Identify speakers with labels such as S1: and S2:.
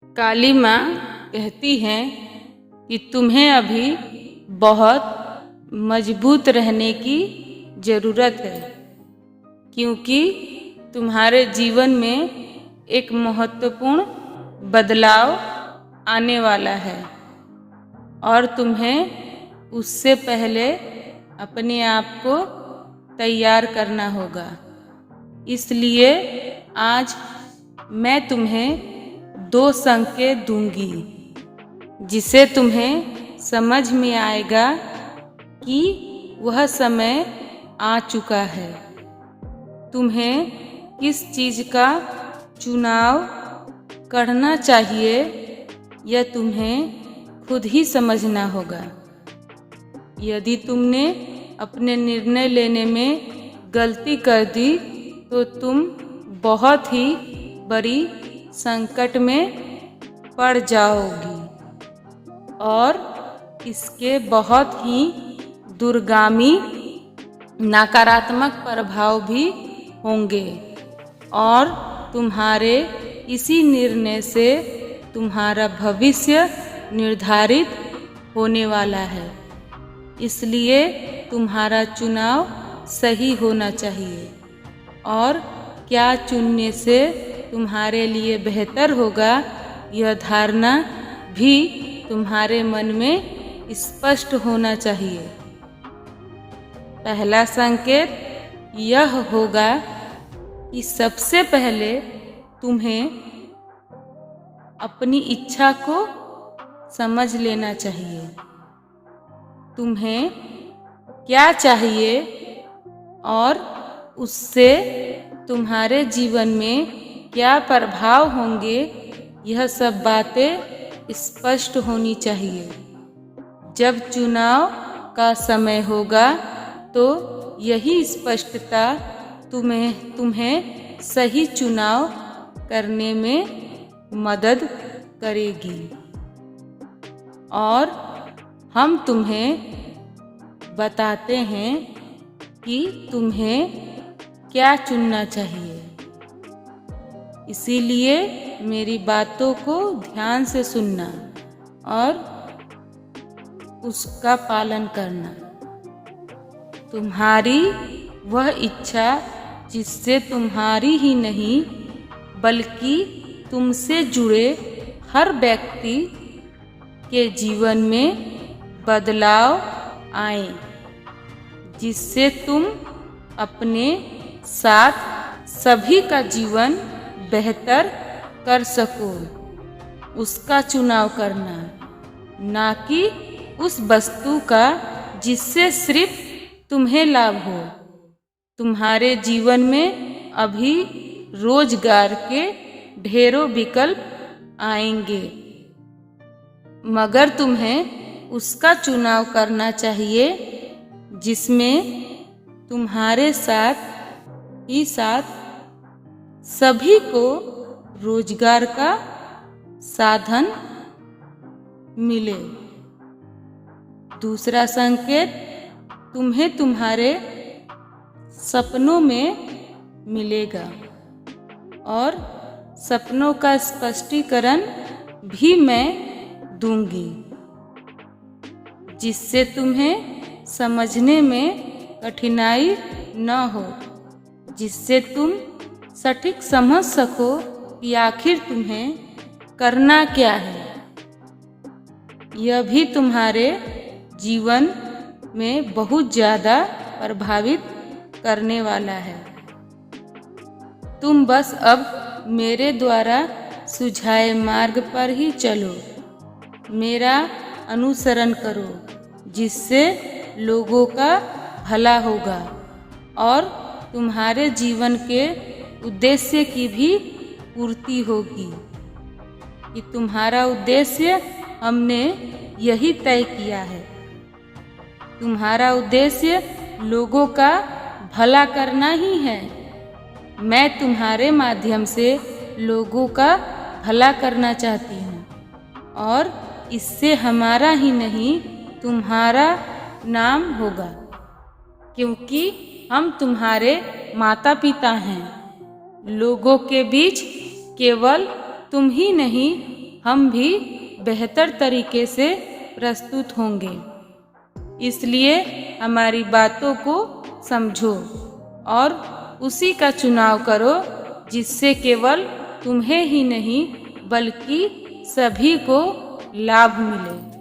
S1: काली माँ कहती हैं कि तुम्हें अभी बहुत मजबूत रहने की ज़रूरत है, क्योंकि तुम्हारे जीवन में एक महत्वपूर्ण बदलाव आने वाला है और तुम्हें उससे पहले अपने आप को तैयार करना होगा। इसलिए आज मैं तुम्हें 2 संकेत दूंगी, जिसे तुम्हें समझ में आएगा कि वह समय आ चुका है। तुम्हें किस चीज़ का चुनाव करना चाहिए यह तुम्हें खुद ही समझना होगा। यदि तुमने अपने निर्णय लेने में गलती कर दी तो तुम बहुत ही बड़ी संकट में पड़ जाओगी और इसके बहुत ही दूरगामी नकारात्मक प्रभाव भी होंगे और तुम्हारे इसी निर्णय से तुम्हारा भविष्य निर्धारित होने वाला है। इसलिए तुम्हारा चुनाव सही होना चाहिए और क्या चुनने से तुम्हारे लिए बेहतर होगा, यह धारणा भी तुम्हारे मन में स्पष्ट होना चाहिए। पहला संकेत यह होगा कि सबसे पहले तुम्हें अपनी इच्छा को समझ लेना चाहिए। तुम्हें क्या चाहिए और उससे तुम्हारे जीवन में क्या प्रभाव होंगे, यह सब बातें स्पष्ट होनी चाहिए। जब चुनाव का समय होगा तो यही स्पष्टता तुम्हें सही चुनाव करने में मदद करेगी और हम तुम्हें बताते हैं कि तुम्हें क्या चुनना चाहिए। इसीलिए मेरी बातों को ध्यान से सुनना और उसका पालन करना। तुम्हारी वह इच्छा जिससे तुम्हारी ही नहीं बल्कि तुमसे जुड़े हर व्यक्ति के जीवन में बदलाव आए, जिससे तुम अपने साथ सभी का जीवन बेहतर कर सको, उसका चुनाव करना, ना कि उस वस्तु का जिससे सिर्फ तुम्हें लाभ हो। तुम्हारे जीवन में अभी रोजगार के ढेरों विकल्प आएंगे, मगर तुम्हें उसका चुनाव करना चाहिए जिसमें तुम्हारे साथ ही साथ सभी को रोजगार का साधन मिले। दूसरा संकेत तुम्हें तुम्हारे सपनों में मिलेगा और सपनों का स्पष्टीकरण भी मैं दूंगी, जिससे तुम्हें समझने में कठिनाई न हो, जिससे तुम सटीक समझ सको कि आखिर तुम्हें करना क्या है। यह भी तुम्हारे जीवन में बहुत ज़्यादा प्रभावित करने वाला है। तुम बस अब मेरे द्वारा सुझाए मार्ग पर ही चलो, मेरा अनुसरण करो, जिससे लोगों का भला होगा और तुम्हारे जीवन के उद्देश्य की भी पूर्ति होगी। कि तुम्हारा उद्देश्य हमने यही तय किया है। तुम्हारा उद्देश्य लोगों का भला करना ही है। मैं तुम्हारे माध्यम से लोगों का भला करना चाहती हूँ और इससे हमारा ही नहीं तुम्हारा नाम होगा, क्योंकि हम तुम्हारे माता पिता हैं। लोगों के बीच केवल तुम ही नहीं हम भी बेहतर तरीके से प्रस्तुत होंगे। इसलिए हमारी बातों को समझो और उसी का चुनाव करो जिससे केवल तुम्हें ही नहीं बल्कि सभी को लाभ मिले।